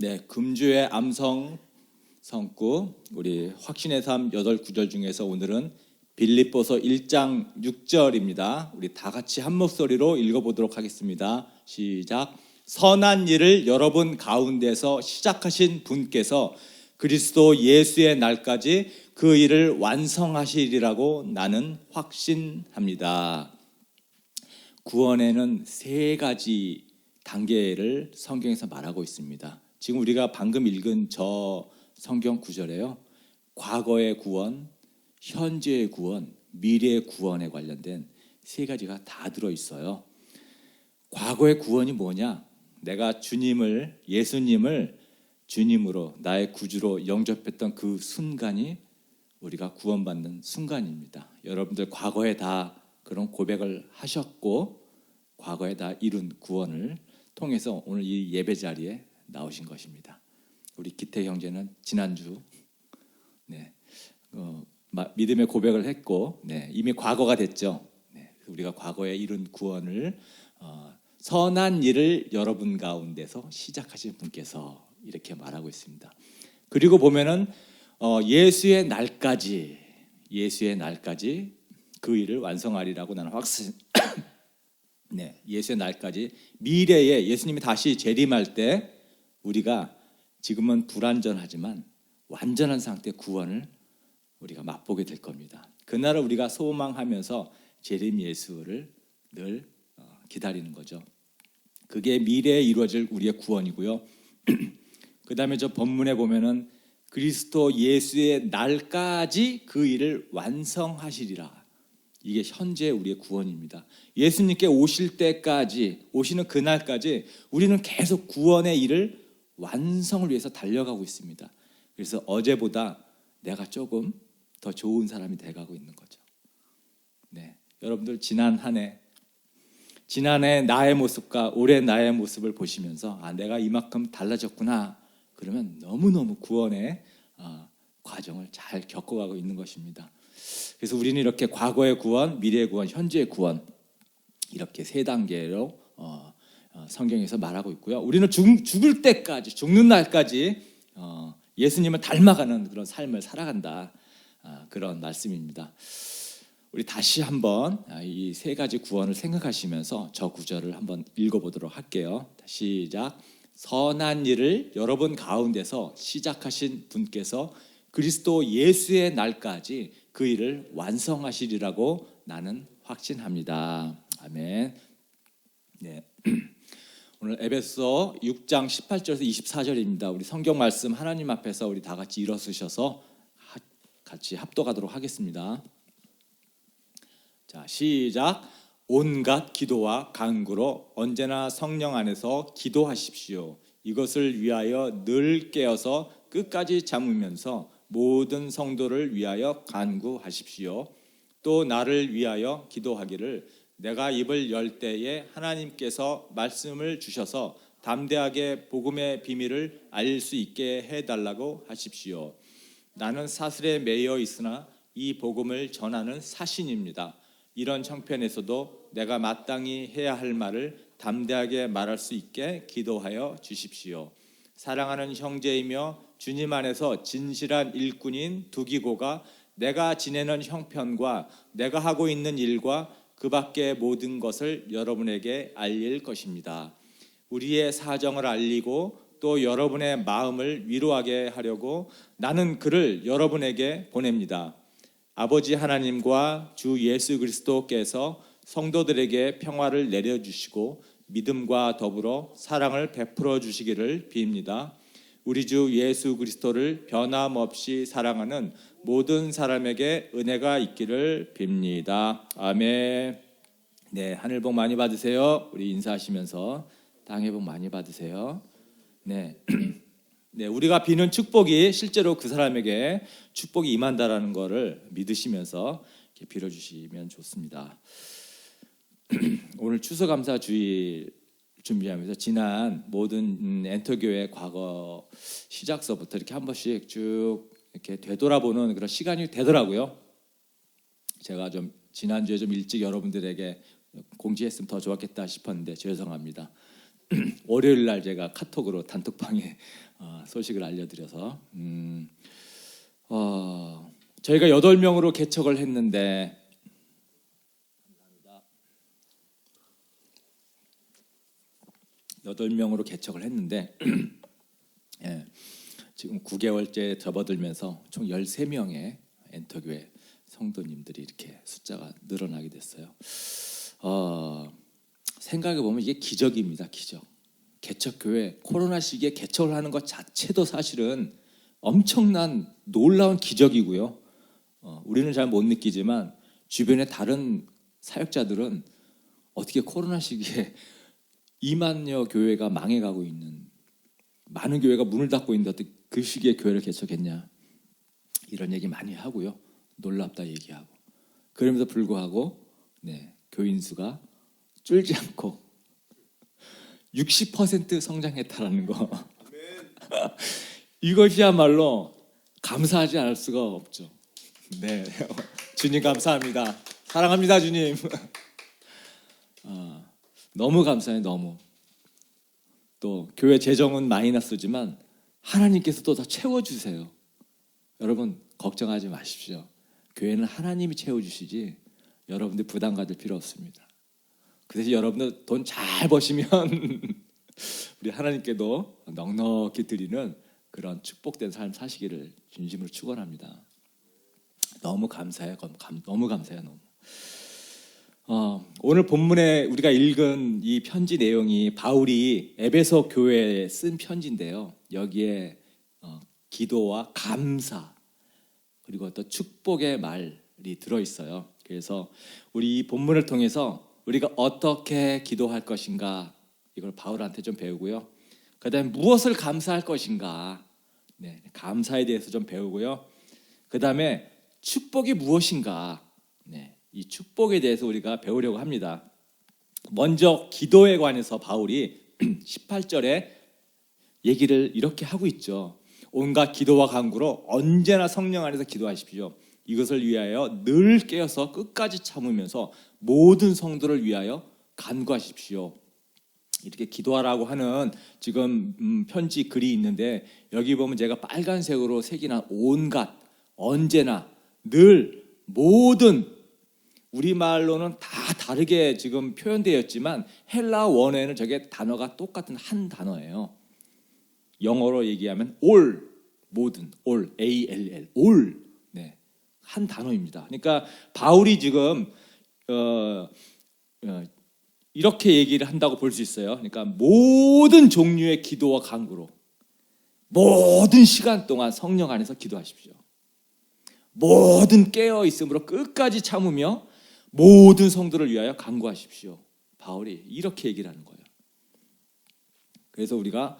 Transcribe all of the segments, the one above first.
네, 금주의 암성 성구 우리 확신의 삶 8구절 중에서 오늘은 빌립보서 1장 6절입니다. 우리 다 같이 한 목소리로 읽어보도록 하겠습니다. 시작. 선한 일을 여러분 가운데서 시작하신 분께서 그리스도 예수의 날까지 그 일을 완성하시리라고 나는 확신합니다. 구원에는 3가지 단계를 성경에서 말하고 있습니다. 지금 우리가 방금 읽은 저 성경 구절에요, 과거의 구원, 현재의 구원, 미래의 구원에 관련된 3가지가 다 들어있어요. 과거의 구원이 뭐냐? 내가 예수님을 주님으로, 나의 구주로 영접했던 그 순간이 우리가 구원받는 순간입니다. 여러분들 과거에 다 그런 고백을 하셨고 과거에 다 이룬 구원을 통해서 오늘 이 예배 자리에 나오신 것입니다. 우리 기태 형제는 지난주 믿음의 고백을 했고 이미 과거가 됐죠. 우리가 과거에 이룬 구원을 선한 일을 여러분 가운데서 시작하신 분께서 이렇게 말하고 있습니다. 그리고 보면은 예수의 날까지 그 일을 완성하리라고 나는 확신. 예수의 날까지, 미래에 예수님이 다시 재림할 때 우리가 지금은 불완전하지만 완전한 상태의 구원을 우리가 맛보게 될 겁니다. 그날을 우리가 소망하면서 재림 예수를 늘 기다리는 거죠. 그게 미래에 이루어질 우리의 구원이고요. 그 다음에 저 본문에 보면은 그리스도 예수의 날까지 그 일을 완성하시리라. 이게 현재 우리의 구원입니다. 예수님께 오실 때까지, 오시는 그날까지 우리는 계속 구원의 일을 완성을 위해서 달려가고 있습니다. 그래서 어제보다 내가 조금 더 좋은 사람이 돼가고 있는 거죠. 여러분들 지난해 나의 모습과 올해 나의 모습을 보시면서 내가 이만큼 달라졌구나. 그러면 너무너무 구원의 과정을 잘 겪어가고 있는 것입니다. 그래서 우리는 이렇게 과거의 구원, 미래의 구원, 현재의 구원, 이렇게 3단계로 성경에서 말하고 있고요. 우리는 죽을 때까지, 죽는 날까지 예수님을 닮아가는 그런 삶을 살아간다, 그런 말씀입니다. 우리 다시 한번 이 3가지 구원을 생각하시면서 저 구절을 한번 읽어보도록 할게요. 시작. 선한 일을 여러분 가운데서 시작하신 분께서 그리스도 예수의 날까지 그 일을 완성하시리라고 나는 확신합니다. 아멘. 오늘 에베소 6장 18절에서 24절입니다. 우리 성경 말씀 하나님 앞에서 우리 다 같이 일어서셔서 같이 합독하도록 하겠습니다. 자, 시작. 온갖 기도와 간구로 언제나 성령 안에서 기도하십시오. 이것을 위하여 늘 깨어서 끝까지 잠으면서 모든 성도를 위하여 간구하십시오. 또 나를 위하여 기도하기를 내가 입을 열 때에 하나님께서 말씀을 주셔서 담대하게 복음의 비밀을 알릴 수 있게 해달라고 하십시오. 나는 사슬에 매여 있으나 이 복음을 전하는 사신입니다. 이런 형편에서도 내가 마땅히 해야 할 말을 담대하게 말할 수 있게 기도하여 주십시오. 사랑하는 형제이며 주님 안에서 진실한 일꾼인 두기고가 내가 지내는 형편과 내가 하고 있는 일과 그 밖의 모든 것을 여러분에게 알릴 것입니다. 우리의 사정을 알리고 또 여러분의 마음을 위로하게 하려고 나는 그를 여러분에게 보냅니다. 아버지 하나님과 주 예수 그리스도께서 성도들에게 평화를 내려주시고 믿음과 더불어 사랑을 베풀어 주시기를 빕니다. 우리 주 예수 그리스도를 변함없이 사랑하는 모든 사람에게 은혜가 있기를 빕니다. 아멘. 하늘 복 많이 받으세요. 우리 인사하시면서 땅의 복 많이 받으세요. 우리가 비는 축복이 실제로 그 사람에게 축복이 임한다라는 것을 믿으시면서 이렇게 빌어주시면 좋습니다. 오늘 추수감사주일 준비하면서 지난 모든 엔터교회 과거 시작서부터 이렇게 한 번씩 쭉 이렇게 되돌아보는 그런 시간이 되더라고요. 제가 좀 지난주에 좀 일찍 여러분들에게 공지했으면 더 좋았겠다 싶었는데 죄송합니다. 월요일 날 제가 카톡으로 단톡방에 소식을 알려드려서 저희가 8명으로 개척을 했는데 8명으로 개척을 했는데 예, 지금 9개월째 접어들면서 총 13명의 엔터교회 성도님들이 이렇게 숫자가 늘어나게 됐어요. 생각해 보면 이게 기적입니다. 기적. 개척교회 코로나 시기에 개척을 하는 것 자체도 사실은 엄청난 놀라운 기적이고요. 우리는 잘 못 느끼지만 주변의 다른 사역자들은 어떻게 코로나 시기에 2만여 교회가 망해가고 있는, 많은 교회가 문을 닫고 있는데 어떻게 그 시기에 교회를 개척했냐, 이런 얘기 많이 하고요. 놀랍다 얘기하고. 그럼에도 불구하고 교인 수가 줄지 않고 60% 성장했다라는 거. 이것이야말로 감사하지 않을 수가 없죠. 네, 주님 감사합니다. 사랑합니다, 주님. 너무 감사해요. 너무. 또 교회 재정은 마이너스지만 하나님께서 또 다 채워주세요. 여러분 걱정하지 마십시오. 교회는 하나님이 채워주시지 여러분들 부담 가질 필요 없습니다. 그 대신 여러분들 돈 잘 버시면 우리 하나님께도 넉넉히 드리는 그런 축복된 삶 사시기를 진심으로 축원합니다. 너무 감사해요. 너무 감사해요. 너무. 오늘 본문에 우리가 읽은 이 편지 내용이 바울이 에베소 교회에 쓴 편지인데요. 여기에 기도와 감사 그리고 또 축복의 말이 들어있어요. 그래서 우리 이 본문을 통해서 우리가 어떻게 기도할 것인가 이걸 바울한테 좀 배우고요. 그 다음에 무엇을 감사할 것인가, 감사에 대해서 좀 배우고요. 그 다음에 축복이 무엇인가, 이 축복에 대해서 우리가 배우려고 합니다. 먼저 기도에 관해서 바울이 18절에 얘기를 이렇게 하고 있죠. 온갖 기도와 간구로 언제나 성령 안에서 기도하십시오. 이것을 위하여 늘 깨어서 끝까지 참으면서 모든 성도를 위하여 간구하십시오. 이렇게 기도하라고 하는 지금 편지 글이 있는데 여기 보면 제가 빨간색으로 색이나 온갖, 언제나, 늘, 모든, 우리말로는 다 다르게 지금 표현되어 있지만 헬라 원어에는 저게 단어가 똑같은 한 단어예요. 영어로 얘기하면 all, 모든, all, all, all, 한 단어입니다. 그러니까 바울이 지금 이렇게 얘기를 한다고 볼 수 있어요. 그러니까 모든 종류의 기도와 간구로 모든 시간 동안 성령 안에서 기도하십시오. 모든 깨어 있음으로 끝까지 참으며 모든 성도를 위하여 간구하십시오. 바울이 이렇게 얘기를 하는 거예요. 그래서 우리가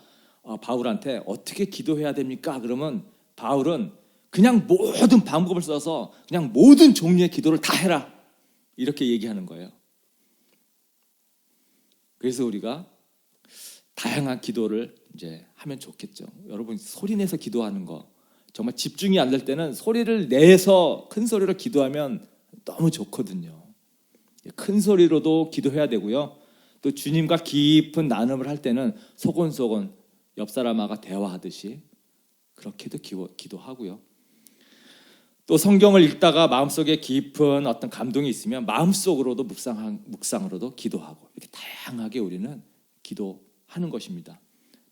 바울한테 어떻게 기도해야 됩니까? 그러면 바울은 그냥 모든 방법을 써서 그냥 모든 종류의 기도를 다 해라 이렇게 얘기하는 거예요. 그래서 우리가 다양한 기도를 이제 하면 좋겠죠. 여러분 소리 내서 기도하는 거 정말 집중이 안 될 때는 소리를 내서 큰 소리로 기도하면 너무 좋거든요. 큰 소리로도 기도해야 되고요. 또 주님과 깊은 나눔을 할 때는 소곤소곤 옆 사람하고 대화하듯이 그렇게도 기도하고요. 또 성경을 읽다가 마음속에 깊은 어떤 감동이 있으면 마음속으로도 묵상으로도 기도하고 이렇게 다양하게 우리는 기도하는 것입니다.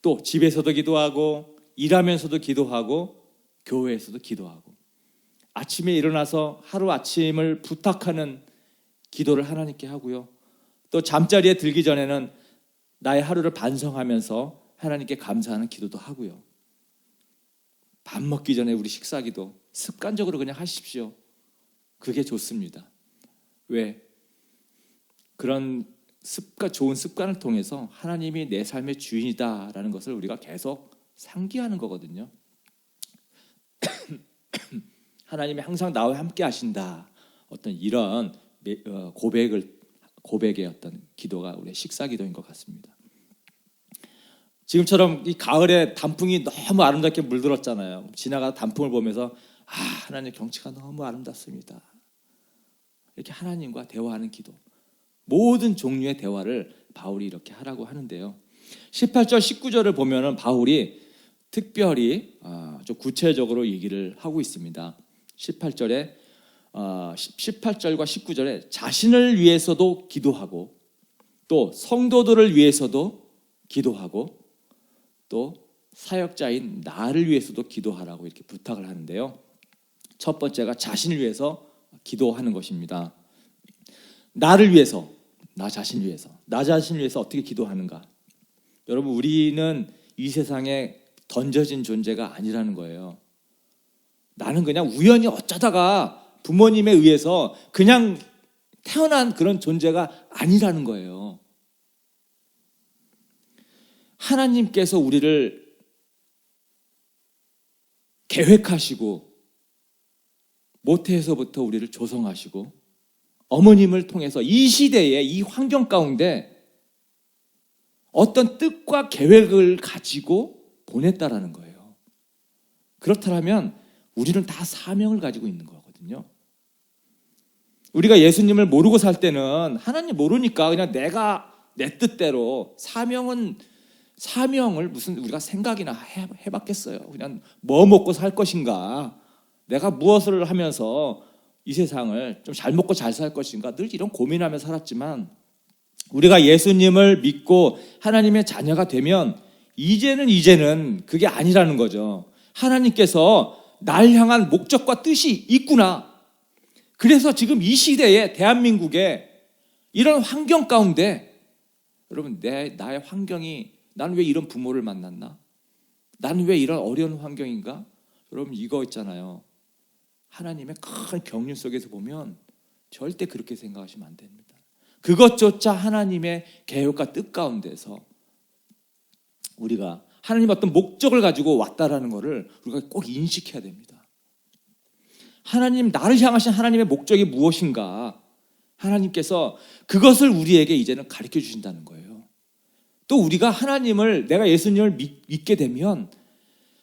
또 집에서도 기도하고 일하면서도 기도하고 교회에서도 기도하고 아침에 일어나서 하루 아침을 부탁하는 기도를 하나님께 하고요. 또 잠자리에 들기 전에는 나의 하루를 반성하면서 하나님께 감사하는 기도도 하고요. 밥 먹기 전에 우리 식사기도 습관적으로 그냥 하십시오. 그게 좋습니다. 왜? 그런 좋은 습관을 통해서 하나님이 내 삶의 주인이다라는 것을 우리가 계속 상기하는 거거든요. 하나님이 항상 나와 함께 하신다. 어떤 이런 고백의 어떤 기도가 우리의 식사기도인 것 같습니다. 지금처럼 이 가을에 단풍이 너무 아름답게 물들었잖아요. 지나가 단풍을 보면서 하나님 경치가 너무 아름답습니다. 이렇게 하나님과 대화하는 기도. 모든 종류의 대화를 바울이 이렇게 하라고 하는데요. 18절, 19절을 보면은 바울이 특별히 좀 구체적으로 얘기를 하고 있습니다. 18절과 19절에 자신을 위해서도 기도하고 또 성도들을 위해서도 기도하고 또 사역자인 나를 위해서도 기도하라고 이렇게 부탁을 하는데요. 첫 번째가 자신을 위해서 기도하는 것입니다. 나를 위해서, 나 자신을 위해서 어떻게 기도하는가? 여러분, 우리는 이 세상에 던져진 존재가 아니라는 거예요. 나는 그냥 우연히 어쩌다가 부모님에 의해서 그냥 태어난 그런 존재가 아니라는 거예요. 하나님께서 우리를 계획하시고 모태에서부터 우리를 조성하시고 어머님을 통해서 이 시대에 이 환경 가운데 어떤 뜻과 계획을 가지고 보냈다라는 거예요. 그렇다면 우리는 다 사명을 가지고 있는 거거든요. 우리가 예수님을 모르고 살 때는 하나님 모르니까 그냥 내가 내 뜻대로 사명을 무슨 우리가 생각이나 해봤겠어요. 그냥 뭐 먹고 살 것인가, 내가 무엇을 하면서 이 세상을 좀 잘 먹고 잘 살 것인가, 늘 이런 고민하며 살았지만 우리가 예수님을 믿고 하나님의 자녀가 되면 이제는 그게 아니라는 거죠. 하나님께서 날 향한 목적과 뜻이 있구나. 그래서 지금 이 시대에 대한민국에 이런 환경 가운데 여러분, 나의 환경이, 나는 왜 이런 부모를 만났나? 나는 왜 이런 어려운 환경인가? 여러분, 이거 있잖아요. 하나님의 큰 경륜 속에서 보면 절대 그렇게 생각하시면 안 됩니다. 그것조차 하나님의 계획과 뜻 가운데서 우리가 하나님 어떤 목적을 가지고 왔다라는 것을 우리가 꼭 인식해야 됩니다. 하나님, 나를 향하신 하나님의 목적이 무엇인가? 하나님께서 그것을 우리에게 이제는 가르쳐 주신다는 거예요. 또 우리가 내가 예수님을 믿게 되면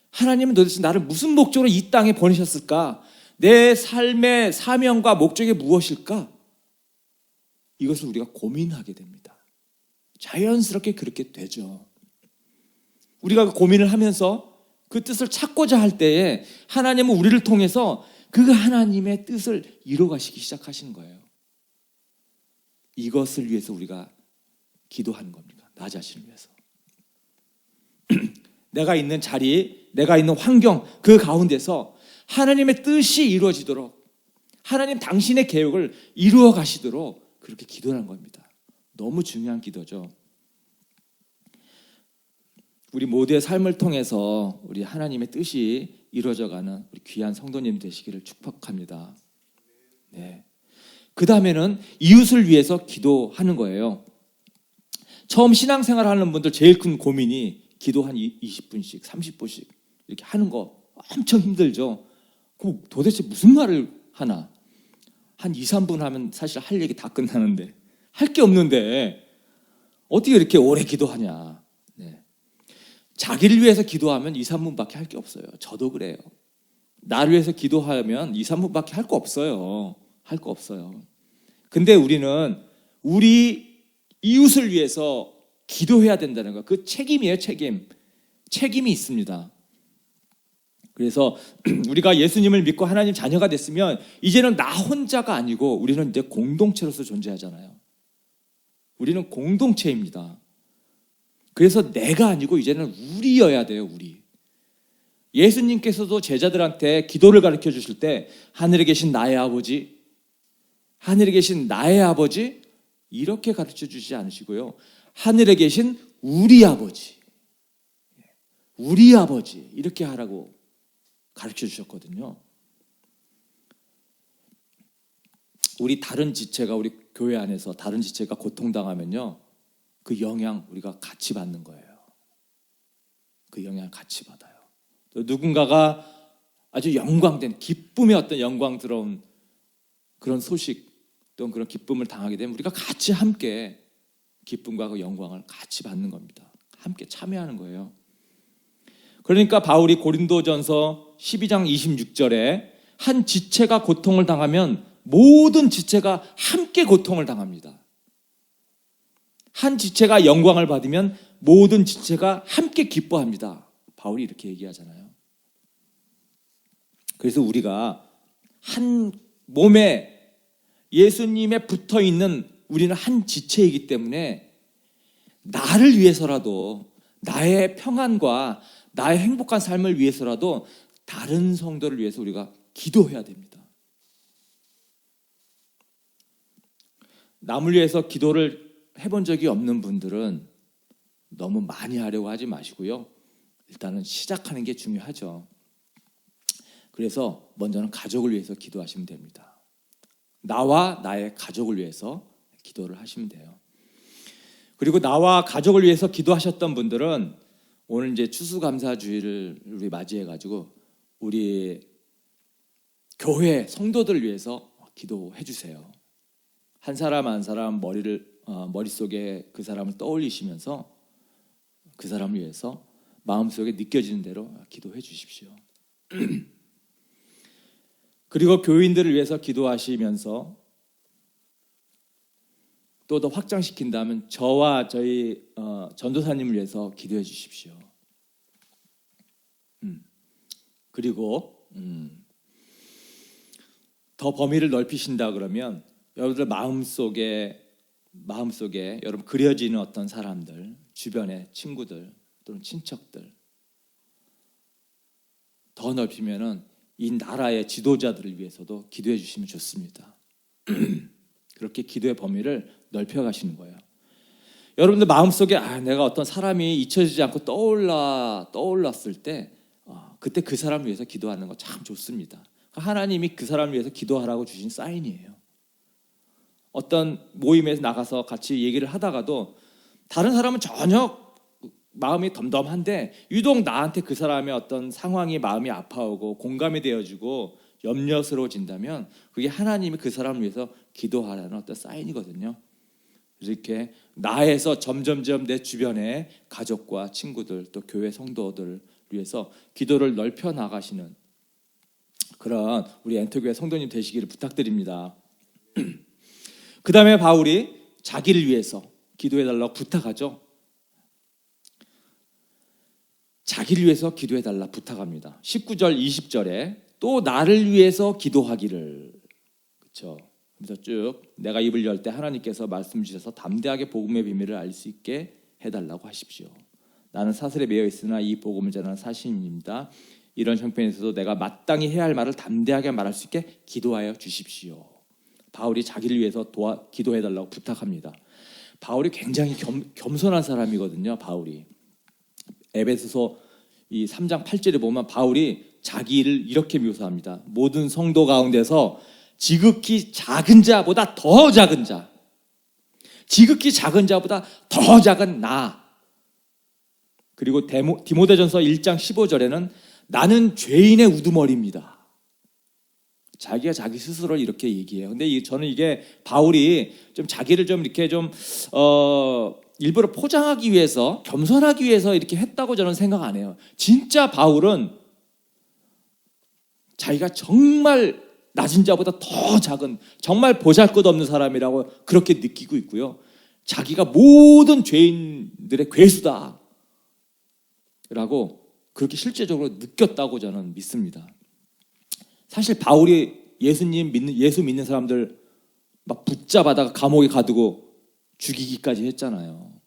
하나님은 도대체 나를 무슨 목적으로 이 땅에 보내셨을까? 내 삶의 사명과 목적이 무엇일까? 이것을 우리가 고민하게 됩니다. 자연스럽게 그렇게 되죠. 우리가 고민을 하면서 그 뜻을 찾고자 할 때에 하나님은 우리를 통해서 그 하나님의 뜻을 이루어가시기 시작하시는 거예요. 이것을 위해서 우리가 기도하는 겁니다. 나 자신을 위해서. 내가 있는 자리, 내가 있는 환경, 그 가운데서 하나님의 뜻이 이루어지도록, 하나님 당신의 계획을 이루어 가시도록 그렇게 기도하는 겁니다. 너무 중요한 기도죠. 우리 모두의 삶을 통해서 우리 하나님의 뜻이 이루어져가는 우리 귀한 성도님 되시기를 축복합니다. 네. 그 다음에는 이웃을 위해서 기도하는 거예요. 처음 신앙생활 하는 분들 제일 큰 고민이 기도 한 20분씩, 30분씩 이렇게 하는 거 엄청 힘들죠. 그럼 도대체 무슨 말을 하나? 한 2, 3분 하면 사실 할 얘기 다 끝나는데, 할 게 없는데 어떻게 이렇게 오래 기도하냐. 네. 자기를 위해서 기도하면 2, 3분밖에 할 게 없어요. 저도 그래요. 나를 위해서 기도하면 2, 3분밖에 할 거 없어요. 할 거 없어요. 근데 우리는 우리 이웃을 위해서 기도해야 된다는 거, 그 책임이에요. 책임이 있습니다. 그래서 우리가 예수님을 믿고 하나님 자녀가 됐으면 이제는 나 혼자가 아니고 우리는 이제 공동체로서 존재하잖아요. 우리는 공동체입니다. 그래서 내가 아니고 이제는 우리여야 돼요. 우리. 예수님께서도 제자들한테 기도를 가르쳐 주실 때 하늘에 계신 나의 아버지, 하늘에 계신 나의 아버지 이렇게 가르쳐 주시지 않으시고요. 하늘에 계신 우리 아버지, 우리 아버지 이렇게 하라고 가르쳐 주셨거든요. 우리 다른 지체가, 우리 교회 안에서 다른 지체가 고통당하면요, 그 영향 우리가 같이 받는 거예요. 그 영향을 같이 받아요. 또 누군가가 아주 영광된, 기쁨의 어떤 영광스러운 그런 소식 또는 그런 기쁨을 당하게 되면 우리가 같이 함께 기쁨과 그 영광을 같이 받는 겁니다. 함께 참여하는 거예요. 그러니까 바울이 고린도전서 12장 26절에 한 지체가 고통을 당하면 모든 지체가 함께 고통을 당합니다. 한 지체가 영광을 받으면 모든 지체가 함께 기뻐합니다. 바울이 이렇게 얘기하잖아요. 그래서 우리가 한 몸에 예수님에 붙어 있는 우리는 한 지체이기 때문에 나를 위해서라도, 나의 평안과 나의 행복한 삶을 위해서라도 다른 성도를 위해서 우리가 기도해야 됩니다. 남을 위해서 기도를 해본 적이 없는 분들은 너무 많이 하려고 하지 마시고요. 일단은 시작하는 게 중요하죠. 그래서 먼저는 가족을 위해서 기도하시면 됩니다. 나와 나의 가족을 위해서 기도를 하시면 돼요. 그리고 나와 가족을 위해서 기도하셨던 분들은 오늘 이제 추수감사주의를 우리 맞이해가지고 우리 교회 성도들을 위해서 기도해 주세요. 한 사람 한 사람 머릿속에 그 사람을 떠올리시면서 그 사람을 위해서 마음속에 느껴지는 대로 기도해 주십시오. 그리고 교인들을 위해서 기도하시면서 또 더 확장시킨다면 저와 저희 전도사님을 위해서 기도해 주십시오. 그리고 더 범위를 넓히신다 그러면 여러분들 마음속에 여러분 그려지는 어떤 사람들, 주변의 친구들 또는 친척들 더 넓히면은 이 나라의 지도자들을 위해서도 기도해 주시면 좋습니다. 그렇게 기도의 범위를 넓혀가시는 거예요. 여러분들 마음속에 내가 어떤 사람이 잊혀지지 않고 떠올랐을 때 그때 그 사람을 위해서 기도하는 거 참 좋습니다. 하나님이 그 사람을 위해서 기도하라고 주신 사인이에요. 어떤 모임에서 나가서 같이 얘기를 하다가도 다른 사람은 전혀 마음이 덤덤한데 유독 나한테 그 사람의 어떤 상황이 마음이 아파오고 공감이 되어지고 염려스러워진다면 그게 하나님이 그 사람을 위해서 기도하라는 어떤 사인이거든요. 이렇게 나에서 점점점 내 주변의 가족과 친구들 또 교회 성도들을 위해서 기도를 넓혀 나가시는 그런 우리 엔터교회 성도님 되시기를 부탁드립니다. 그 다음에 바울이 자기를 위해서 기도해달라고 부탁하죠. 자기를 위해서 기도해달라 부탁합니다. 19절 20절에 또 나를 위해서 기도하기를, 그렇죠? 그래서 쭉 내가 입을 열 때 하나님께서 말씀 주셔서 담대하게 복음의 비밀을 알 수 있게 해달라고 하십시오. 나는 사슬에 매여 있으나 이 복음을 전하는 사신입니다. 이런 형편에서도 내가 마땅히 해야 할 말을 담대하게 말할 수 있게 기도하여 주십시오. 바울이 자기를 위해서 기도해달라고 부탁합니다. 바울이 굉장히 겸손한 사람이거든요. 바울이 에베소서 이 3장 8절에 보면 바울이 자기를 이렇게 묘사합니다. 모든 성도 가운데서 지극히 작은 자보다 더 작은 자, 지극히 작은 자보다 더 작은 나. 그리고 디모데전서 1장 15절에는 나는 죄인의 우두머리입니다. 자기가 자기 스스로를 이렇게 얘기해요. 근데 저는 이게 바울이 좀 자기를 좀 이렇게 좀 일부러 포장하기 위해서, 겸손하기 위해서 이렇게 했다고 저는 생각 안 해요. 진짜 바울은 자기가 정말 낮은 자보다 더 작은, 정말 보잘것없는 사람이라고 그렇게 느끼고 있고요. 자기가 모든 죄인들의 괴수다 라고 그렇게 실제적으로 느꼈다고 저는 믿습니다. 사실 바울이 예수 믿는 사람들 막 붙잡아다가 감옥에 가두고 죽이기까지 했잖아요.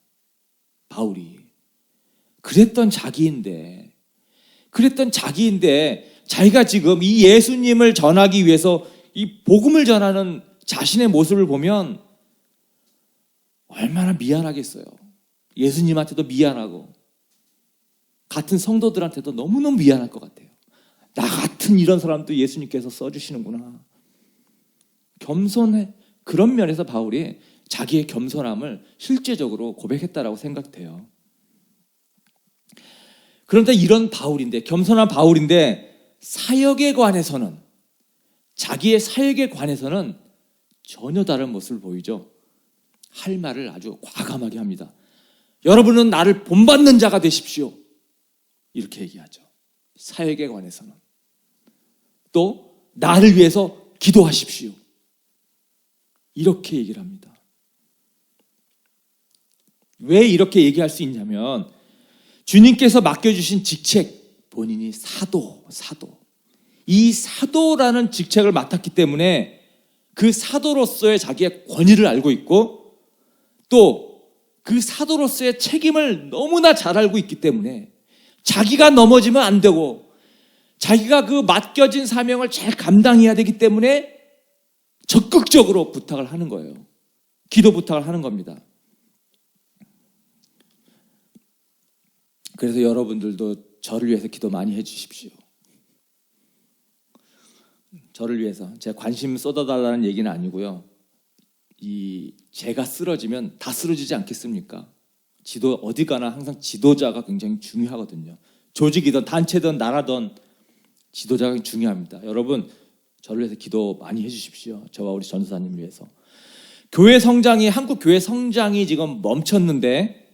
바울이 그랬던 자기인데 자기가 지금 이 예수님을 전하기 위해서 이 복음을 전하는 자신의 모습을 보면 얼마나 미안하겠어요. 예수님한테도 미안하고 같은 성도들한테도 너무너무 미안할 것 같아요. 나 같은 이런 사람도 예수님께서 써주시는구나. 겸손해. 그런 면에서 바울이 자기의 겸손함을 실제적으로 고백했다라고 생각돼요. 그런데 이런 바울인데, 겸손한 바울인데 사역에 관해서는, 자기의 사역에 관해서는 전혀 다른 모습을 보이죠. 할 말을 아주 과감하게 합니다. 여러분은 나를 본받는 자가 되십시오. 이렇게 얘기하죠. 사역에 관해서는. 또 나를 위해서 기도하십시오. 이렇게 얘기를 합니다. 왜 이렇게 얘기할 수 있냐면 주님께서 맡겨주신 직책, 본인이 사도. 이 사도라는 직책을 맡았기 때문에 그 사도로서의 자기의 권위를 알고 있고 또 그 사도로서의 책임을 너무나 잘 알고 있기 때문에 자기가 넘어지면 안 되고 자기가 그 맡겨진 사명을 잘 감당해야 되기 때문에 적극적으로 부탁을 하는 거예요. 기도 부탁을 하는 겁니다. 그래서 여러분들도 저를 위해서 기도 많이 해주십시오. 저를 위해서. 제가 관심 쏟아달라는 얘기는 아니고요. 제가 쓰러지면 다 쓰러지지 않겠습니까? 어디 가나 항상 지도자가 굉장히 중요하거든요. 조직이든 단체든 나라든 지도자가 중요합니다. 여러분, 저를 위해서 기도 많이 해주십시오. 저와 우리 전도사님 위해서. 한국 교회 성장이 지금 멈췄는데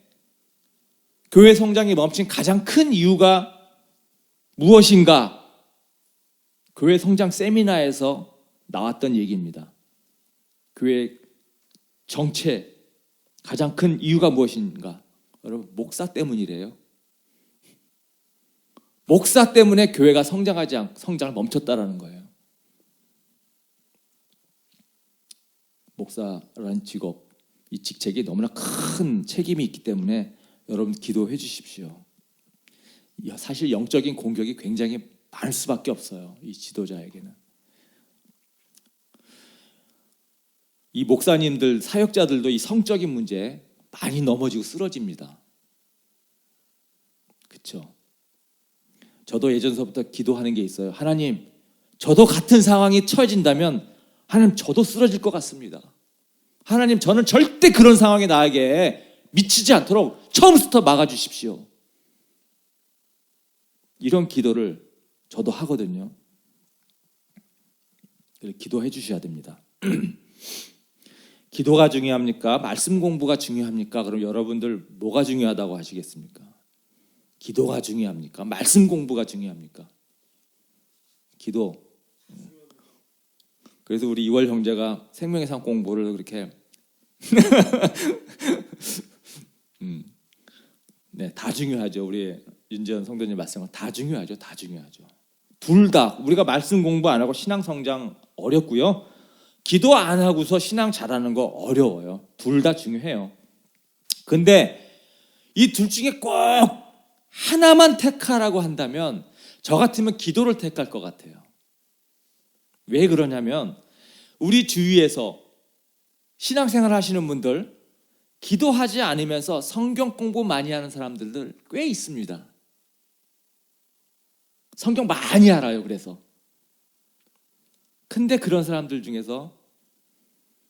교회 성장이 멈춘 가장 큰 이유가 무엇인가? 교회 성장 세미나에서 나왔던 얘기입니다. 교회 정체 가장 큰 이유가 무엇인가? 여러분, 목사 때문이래요. 목사 때문에 교회가 성장을 멈췄다라는 거예요. 목사라는 직업, 이 직책이 너무나 큰 책임이 있기 때문에 여러분 기도해 주십시오. 사실 영적인 공격이 굉장히 많을 수밖에 없어요. 이 지도자에게는. 이 목사님들, 사역자들도 이 성적인 문제에 많이 넘어지고 쓰러집니다. 그렇죠? 저도 예전서부터 기도하는 게 있어요. 하나님, 저도 같은 상황이 처해진다면 하나님, 저도 쓰러질 것 같습니다. 하나님, 저는 절대 그런 상황이 나에게 미치지 않도록 처음부터 막아주십시오. 이런 기도를 저도 하거든요. 기도해 주셔야 됩니다. 기도가 중요합니까? 말씀 공부가 중요합니까? 그럼 여러분들 뭐가 중요하다고 하시겠습니까? 기도가 중요합니까? 말씀 공부가 중요합니까? 기도. 그래서 우리 이월 형제가 생명의 상 공부를 그렇게 네, 다 중요하죠. 우리 윤지연 성도님 말씀은 다 중요하죠. 다 중요하죠. 둘 다. 우리가 말씀 공부 안 하고 신앙 성장 어렵고요. 기도 안 하고서 신앙 잘하는 거 어려워요. 둘 다 중요해요. 근데 이 둘 중에 꼭 하나만 택하라고 한다면 저 같으면 기도를 택할 것 같아요. 왜 그러냐면 우리 주위에서 신앙생활 하시는 분들, 기도하지 않으면서 성경 공부 많이 하는 사람들 꽤 있습니다. 성경 많이 알아요. 그래서 근데 그런 사람들 중에서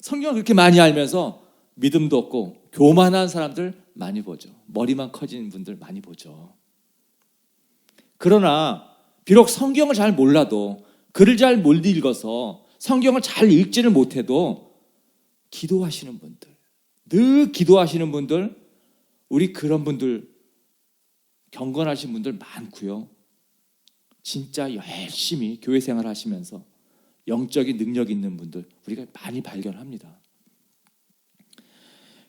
성경을 그렇게 많이 알면서 믿음도 없고 교만한 사람들 많이 보죠. 머리만 커진 분들 많이 보죠. 그러나 비록 성경을 잘 몰라도, 글을 잘 못 읽어서 성경을 잘 읽지를 못해도 기도하시는 분들, 늘 기도하시는 분들, 우리 그런 분들, 경건하신 분들 많고요. 진짜 열심히 교회 생활 하시면서 영적인 능력 있는 분들 우리가 많이 발견합니다.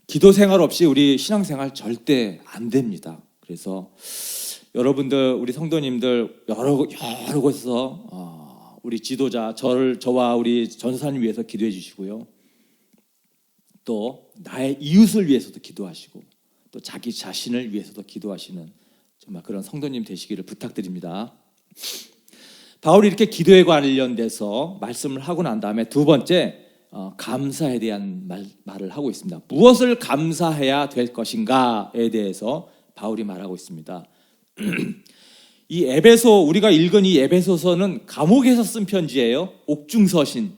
기도 생활 없이 우리 신앙생활 절대 안 됩니다. 그래서 여러분들, 우리 성도님들 여러 곳에서 우리 지도자, 저와 우리 전사님 위해서 기도해 주시고요. 또 나의 이웃을 위해서도 기도하시고 또 자기 자신을 위해서도 기도하시는 정말 그런 성도님 되시기를 부탁드립니다. 바울이 이렇게 기도에 관련돼서 말씀을 하고 난 다음에 두 번째 감사에 대한 말을 하고 있습니다. 무엇을 감사해야 될 것인가에 대해서 바울이 말하고 있습니다. 이 우리가 읽은 이 에베소서는 감옥에서 쓴 편지예요. 옥중서신,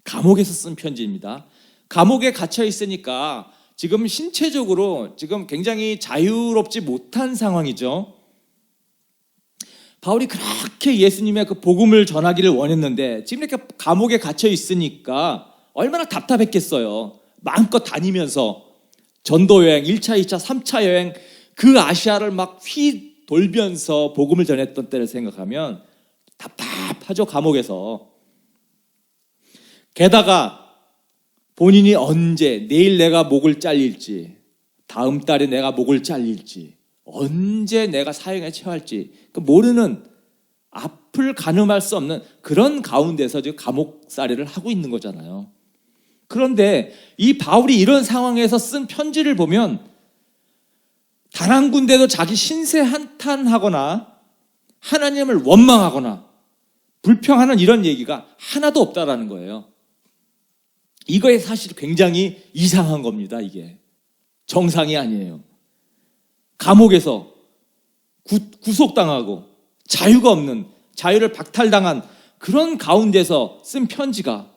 감옥에서 쓴 편지입니다. 감옥에 갇혀 있으니까 지금 신체적으로 지금 굉장히 자유롭지 못한 상황이죠. 바울이 그렇게 예수님의 그 복음을 전하기를 원했는데 지금 이렇게 감옥에 갇혀 있으니까 얼마나 답답했겠어요. 마음껏 다니면서 전도 여행, 1차, 2차, 3차 여행, 그 아시아를 막 돌면서 복음을 전했던 때를 생각하면 답답하죠. 감옥에서. 게다가 본인이 언제, 내일 내가 목을 잘릴지 다음 달에 내가 목을 잘릴지, 언제 내가 사형에 처할지 모르는, 앞을 가늠할 수 없는 그런 가운데서 지금 감옥살이를 하고 있는 거잖아요. 그런데 이 바울이 이런 상황에서 쓴 편지를 보면 단 한 군데도 자기 신세 한탄하거나 하나님을 원망하거나 불평하는 이런 얘기가 하나도 없다라는 거예요. 이거에 사실 굉장히 이상한 겁니다. 이게 정상이 아니에요. 감옥에서 구속당하고 자유가 없는, 자유를 박탈당한 그런 가운데서 쓴 편지가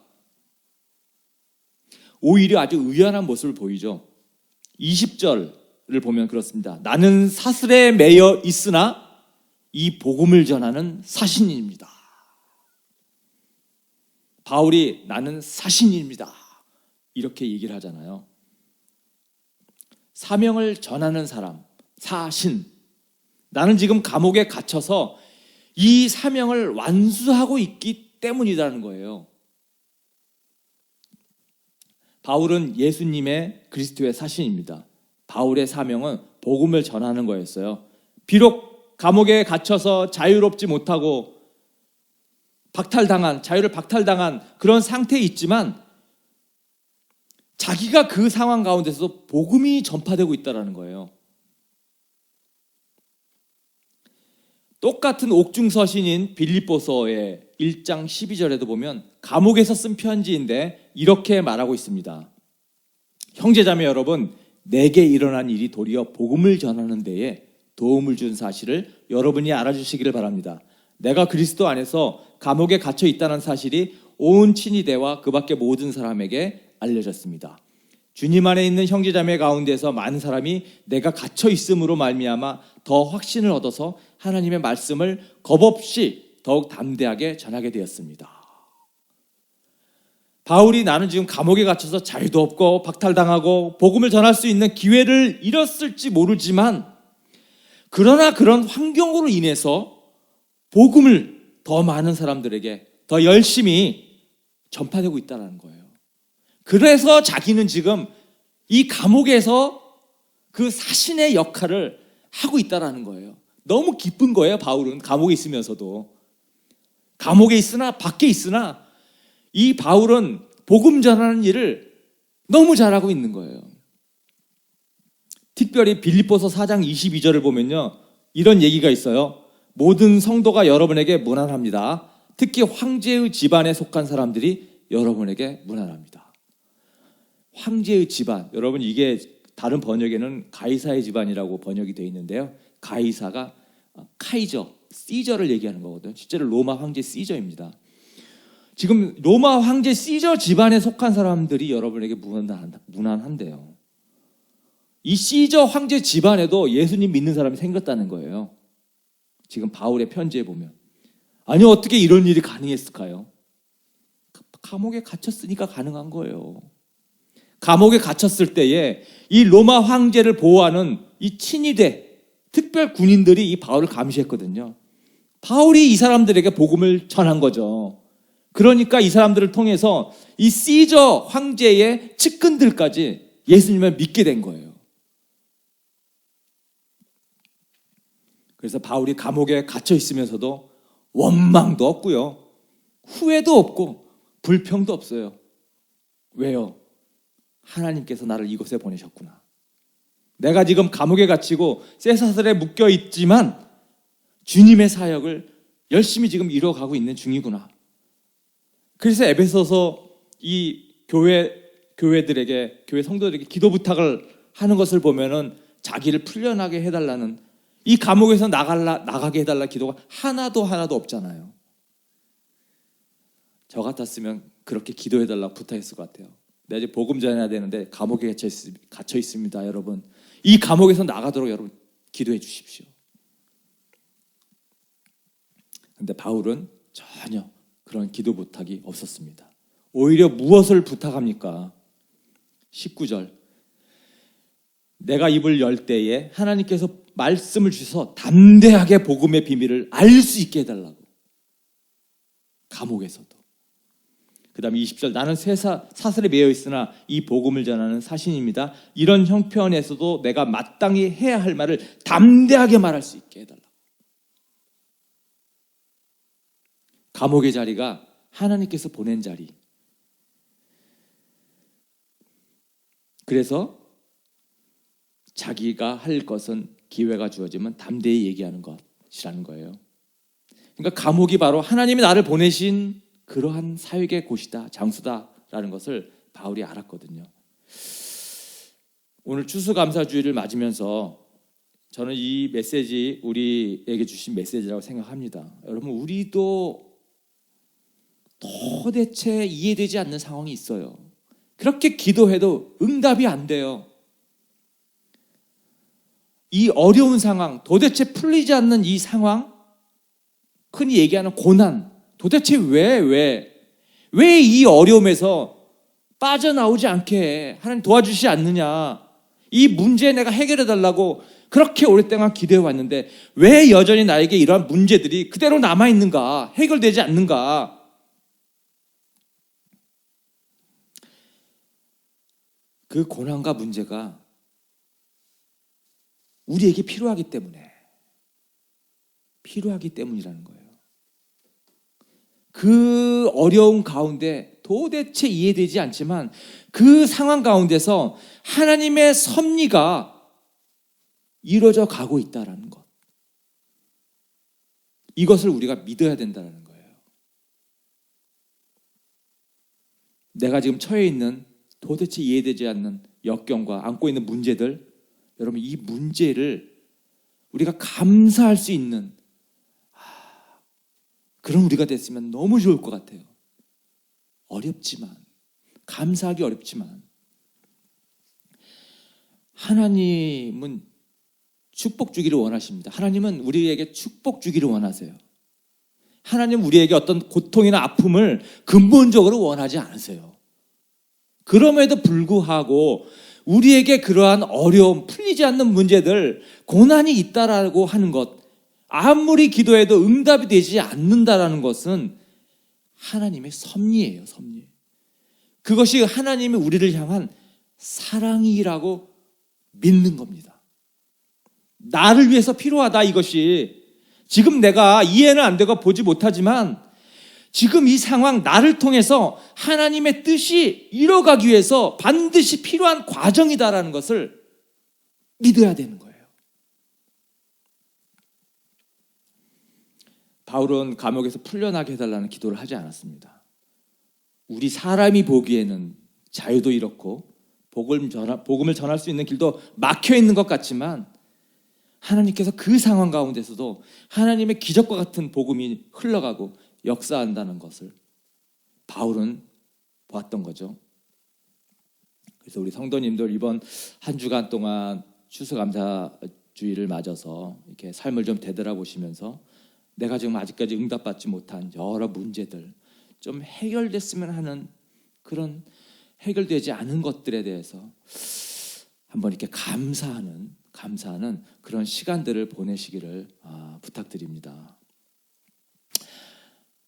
오히려 아주 의연한 모습을 보이죠. 20절을 보면 그렇습니다. 나는 사슬에 매여 있으나 이 복음을 전하는 사신입니다. 바울이 나는 사신입니다 이렇게 얘기를 하잖아요. 사명을 전하는 사람, 사신. 나는 지금 감옥에 갇혀서 이 사명을 완수하고 있기 때문이라는 거예요. 바울은 예수님의 그리스도의 사신입니다. 바울의 사명은 복음을 전하는 거였어요. 비록 감옥에 갇혀서 자유롭지 못하고 자유를 박탈당한 그런 상태에 있지만 자기가 그 상황 가운데서 복음이 전파되고 있다는 거예요. 똑같은 옥중서신인 빌립보서의 1장 12절에도 보면 감옥에서 쓴 편지인데 이렇게 말하고 있습니다. 형제자매 여러분, 내게 일어난 일이 도리어 복음을 전하는 데에 도움을 준 사실을 여러분이 알아주시기를 바랍니다. 내가 그리스도 안에서 감옥에 갇혀 있다는 사실이 온 친위대와 그 밖의 모든 사람에게 알려졌습니다. 주님 안에 있는 형제자매 가운데서 많은 사람이 내가 갇혀 있음으로 말미암아 더 확신을 얻어서 하나님의 말씀을 겁없이 더욱 담대하게 전하게 되었습니다. 바울이 나는 지금 감옥에 갇혀서 자유도 없고 박탈당하고 복음을 전할 수 있는 기회를 잃었을지 모르지만 그러나 그런 환경으로 인해서 복음을 더 많은 사람들에게 더 열심히 전파되고 있다는 거예요. 그래서 자기는 지금 이 감옥에서 그 사신의 역할을 하고 있다는 거예요. 너무 기쁜 거예요. 바울은 감옥에 있으면서도. 감옥에 있으나 밖에 있으나 이 바울은 복음 전하는 일을 너무 잘하고 있는 거예요. 특별히 빌립보서 4장 22절을 보면요, 이런 얘기가 있어요. 모든 성도가 여러분에게 문안합니다. 특히 황제의 집안에 속한 사람들이 여러분에게 문안합니다. 황제의 집안, 여러분 이게 다른 번역에는 가이사의 집안이라고 번역이 되어 있는데요. 가이사가 카이저, 시저를 얘기하는 거거든요. 실제로 로마 황제 시저입니다. 지금 로마 황제 시저 집안에 속한 사람들이 여러분에게 문안한대요. 이 시저 황제 집안에도 예수님 믿는 사람이 생겼다는 거예요. 지금 바울의 편지에 보면. 아니 어떻게 이런 일이 가능했을까요? 감옥에 갇혔으니까 가능한 거예요. 감옥에 갇혔을 때에 이 로마 황제를 보호하는 이 친위대 특별 군인들이 이 바울을 감시했거든요. 바울이 이 사람들에게 복음을 전한 거죠. 그러니까 이 사람들을 통해서 이 시저 황제의 측근들까지 예수님을 믿게 된 거예요. 그래서 바울이 감옥에 갇혀 있으면서도 원망도 없고요, 후회도 없고 불평도 없어요. 왜요? 하나님께서 나를 이곳에 보내셨구나. 내가 지금 감옥에 갇히고 쇠사슬에 묶여 있지만 주님의 사역을 열심히 지금 이루어가고 있는 중이구나. 그래서 에베소서 이 교회들에게, 교회 성도들에게 기도 부탁을 하는 것을 보면은 자기를 풀려나게 해달라는, 이 감옥에서 나가게 해달라 기도가 하나도 없잖아요. 저 같았으면 그렇게 기도해달라고 부탁했을 것 같아요. 내가 이제 복음 전해야 되는데 감옥에 갇혀 있습니다. 여러분, 이 감옥에서 나가도록 여러분 기도해 주십시오. 그런데 바울은 전혀 그런 기도 부탁이 없었습니다. 오히려 무엇을 부탁합니까? 19절, 내가 입을 열 때에 하나님께서 말씀을 주셔서 담대하게 복음의 비밀을 알 수 있게 해달라고. 감옥에서도. 그 다음에 20절, 나는 사슬에 매여 있으나 이 복음을 전하는 사신입니다. 이런 형편에서도 내가 마땅히 해야 할 말을 담대하게 말할 수 있게 해달라. 감옥의 자리가 하나님께서 보낸 자리. 그래서 자기가 할 것은 기회가 주어지면 담대히 얘기하는 것이라는 거예요. 그러니까 감옥이 바로 하나님이 나를 보내신 그러한 사역의 곳이다, 장수다라는 것을 바울이 알았거든요. 오늘 추수감사주의를 맞으면서 저는 이 메시지 우리에게 주신 메시지라고 생각합니다. 여러분, 우리도 도대체 이해되지 않는 상황이 있어요. 그렇게 기도해도 응답이 안 돼요. 이 어려운 상황, 도대체 풀리지 않는 이 상황, 흔히 얘기하는 고난, 도대체 왜 이 어려움에서 빠져나오지 않게 하나님 도와주시지 않느냐, 이 문제 내가 해결해 달라고 그렇게 오랫동안 기도해 왔는데 왜 여전히 나에게 이러한 문제들이 그대로 남아있는가, 해결되지 않는가. 그 고난과 문제가 우리에게 필요하기 때문이라는 거예요. 그 어려운 가운데 도대체 이해되지 않지만 그 상황 가운데서 하나님의 섭리가 이루어져 가고 있다는 것, 이것을 우리가 믿어야 된다는 거예요. 내가 지금 처해 있는 도대체 이해되지 않는 역경과 안고 있는 문제들, 여러분, 이 문제를 우리가 감사할 수 있는 그런 우리가 됐으면 너무 좋을 것 같아요. 어렵지만, 감사하기 어렵지만 하나님은 축복 주기를 원하십니다. 하나님은 우리에게 축복 주기를 원하세요. 하나님은 우리에게 어떤 고통이나 아픔을 근본적으로 원하지 않으세요. 그럼에도 불구하고 우리에게 그러한 어려움, 풀리지 않는 문제들, 고난이 있다라고 하는 것, 아무리 기도해도 응답이 되지 않는다라는 것은 하나님의 섭리예요, 섭리. 그것이 하나님이 우리를 향한 사랑이라고 믿는 겁니다. 나를 위해서 필요하다, 이것이. 지금 내가 이해는 안 되고 보지 못하지만 지금 이 상황, 나를 통해서 하나님의 뜻이 이뤄가기 위해서 반드시 필요한 과정이다라는 것을 믿어야 되는 거예요. 바울은 감옥에서 풀려나게 해달라는 기도를 하지 않았습니다. 우리 사람이 보기에는 자유도 이렇고 복음을 전할 수 있는 길도 막혀 있는 것 같지만 하나님께서 그 상황 가운데서도 하나님의 기적과 같은 복음이 흘러가고 역사한다는 것을 바울은 보았던 거죠. 그래서 우리 성도님들 이번 한 주간 동안 추수감사주의를 맞아서 이렇게 삶을 좀 되돌아보시면서 내가 지금 아직까지 응답받지 못한 여러 문제들 좀 해결됐으면 하는 그런 해결되지 않은 것들에 대해서 한번 이렇게 감사하는 그런 시간들을 보내시기를 부탁드립니다.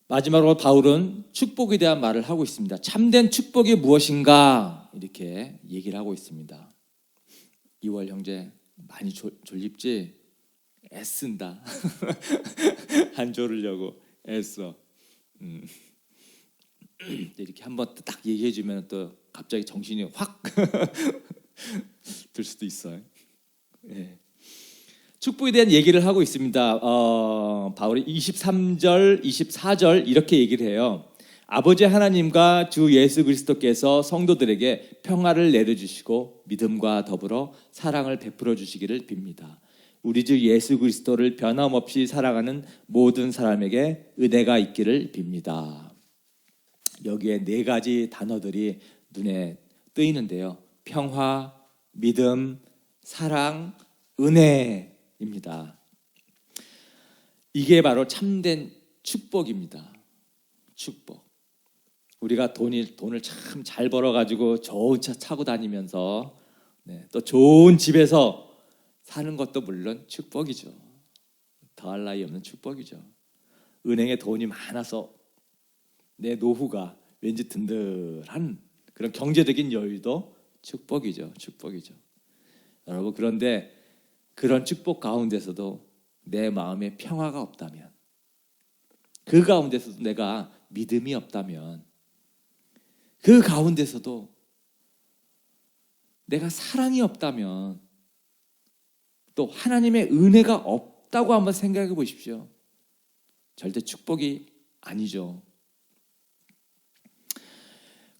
마지막으로 바울은 축복에 대한 말을 하고 있습니다. 참된 축복이 무엇인가 이렇게 얘기를 하고 있습니다. 2월 형제 많이 졸립지? 애쓴다. 안 졸으려고 애써. 이렇게 한번 딱 얘기해주면 또 갑자기 정신이 확 들 수도 있어요. 네. 축복에 대한 얘기를 하고 있습니다. 바울이 23절, 24절 이렇게 얘기를 해요. 아버지 하나님과 주 예수 그리스도께서 성도들에게 평화를 내려주시고 믿음과 더불어 사랑을 베풀어 주시기를 빕니다. 우리 주 예수 그리스도를 변함없이 사랑하는 모든 사람에게 은혜가 있기를 빕니다. 여기에 네 가지 단어들이 눈에 뜨이는데요. 평화, 믿음, 사랑, 은혜입니다. 이게 바로 참된 축복입니다. 축복. 우리가 돈을 참 잘 벌어가지고 좋은 차 타고 다니면서 또 좋은 집에서 사는 것도 물론 축복이죠. 더할 나위 없는 축복이죠. 은행에 돈이 많아서 내 노후가 왠지 든든한 그런 경제적인 여유도 축복이죠. 축복이죠. 여러분, 그런데 그런 축복 가운데서도 내 마음에 평화가 없다면, 그 가운데서도 내가 믿음이 없다면, 그 가운데서도 내가 사랑이 없다면, 또 하나님의 은혜가 없다고 한번 생각해 보십시오. 절대 축복이 아니죠.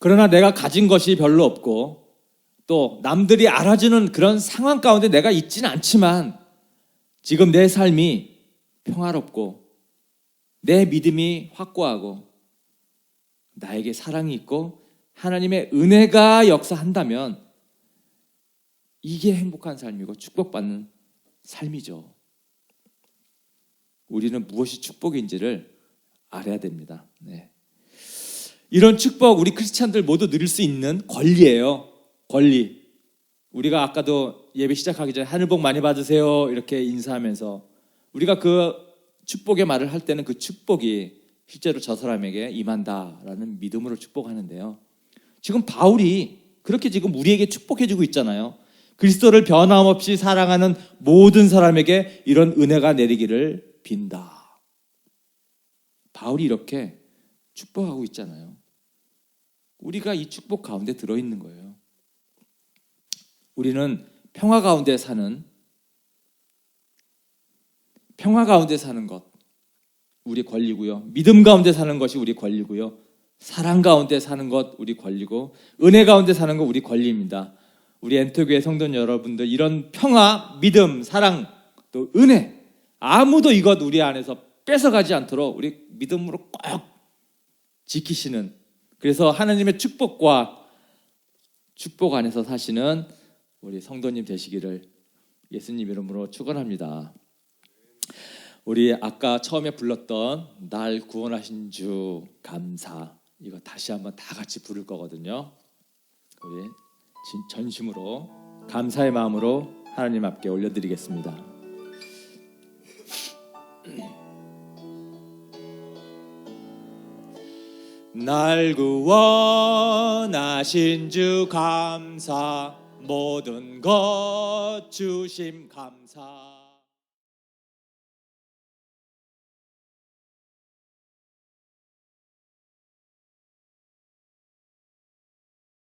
그러나 내가 가진 것이 별로 없고 또 남들이 알아주는 그런 상황 가운데 내가 있지는 않지만 지금 내 삶이 평화롭고 내 믿음이 확고하고 나에게 사랑이 있고 하나님의 은혜가 역사한다면 이게 행복한 삶이고 축복받는 삶이죠. 우리는 무엇이 축복인지를 알아야 됩니다. 네. 이런 축복 우리 크리스찬들 모두 누릴 수 있는 권리예요. 권리. 우리가 아까도 예배 시작하기 전에 하늘 복 많이 받으세요 이렇게 인사하면서 우리가 그 축복의 말을 할 때는 그 축복이 실제로 저 사람에게 임한다라는 믿음으로 축복하는데요. 지금 바울이 그렇게 지금 우리에게 축복해주고 있잖아요. 그리스도를 변함없이 사랑하는 모든 사람에게 이런 은혜가 내리기를 빈다. 바울이 이렇게 축복하고 있잖아요. 우리가 이 축복 가운데 들어있는 거예요. 우리는 평화 가운데 사는 것 우리 권리고요. 믿음 가운데 사는 것이 우리 권리고요. 사랑 가운데 사는 것 우리 권리고 은혜 가운데 사는 것 우리 권리입니다. 우리 엔터교회 성도 여러분들 이런 평화, 믿음, 사랑, 또 은혜 아무도 이것 우리 안에서 뺏어가지 않도록 우리 믿음으로 꼭 지키시는, 그래서 하나님의 축복과 축복 안에서 사시는 우리 성도님 되시기를 예수님 이름으로 축원합니다. 우리 아까 처음에 불렀던 날 구원하신 주 감사, 이거 다시 한번 다 같이 부를 거거든요. 우리 전심으로 감사의 마음으로 하나님 앞에 올려드리겠습니다. 날 구원하신 주 감사, 모든 것 주심 감사.